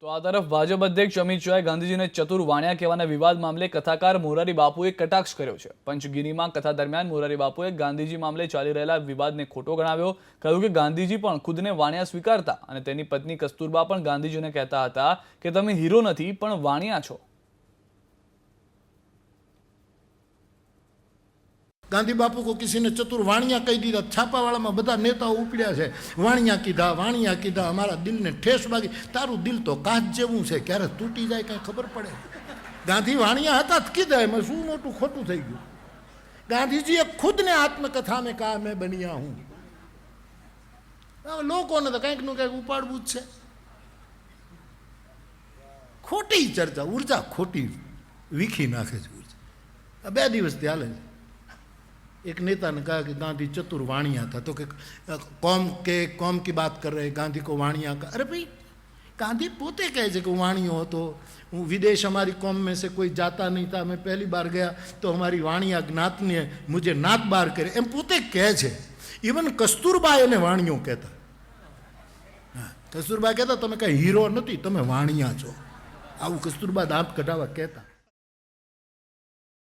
તો આ તરફ ભાજપ અધ્યક્ષ અમિત શાહે ગાંધીજીને ચતુર વાણિયા કહેવાના વિવાદ મામલે કથાકાર મોરારી બાપુએ કટાક્ષ કર્યો છે। પંચગીરીમાં કથા દરમિયાન મોરારી બાપુએ ગાંધીજી મામલે ચાલી રહેલા વિવાદને ખોટો ગણાવ્યો। કહ્યું કે ગાંધીજી પણ ખુદને વાણિયા સ્વીકારતા અને તેની પત્ની કસ્તુરબા પણ ગાંધીજીને કહેતા હતા કે તમે હીરો નથી પણ વાણિયા છો। गांधी बापू को किसी ने चतुर वाणिया कही दीधा। छापावाड़ा में बधा नेताओं उपड्या है, वाणिया कीधा। हमारा दिल ने ठेस वागी। तारू दिल तो काच जेवुं छे, क्यारे तूटी जाए कई खबर पड़े। गांधी वाणिया हता कीधा मैं शू मोटू खोटू थई गयुं। गांधीजीए खुद ने आत्मकथा में कहा मैं बनिया हूं। लोकोने तो कंईक नु कंईक उपाड़वुं ज छे। खोटी चर्चा, ऊर्जा खोटी वीखी नाखे छे। ऊर्जा 2 दिवस थी हाले। एक नेता ने कहा कि गांधी चतुर वाणिया था, तो कि कौम की बात कर रहे, गांधी को वाणिया का। अरे भाई गांधी पोते कहे कि वाणियो હતો। હું विदेश हमारी कौम में से कोई जाता नहीं था, मैं पहली बार गया तो हमारी वाणिया ज्ञात ने मुझे नात बार करे एम पोते कहे छे। इवन कस्तूरबा એને વાણિયો કહેતા। કસ્તુરબા કહેતા તમે કઈ હીરો નથી, તમે વાણિયા છો। આવું કસ્તુરબા દાંત કઢાવા કહેતા।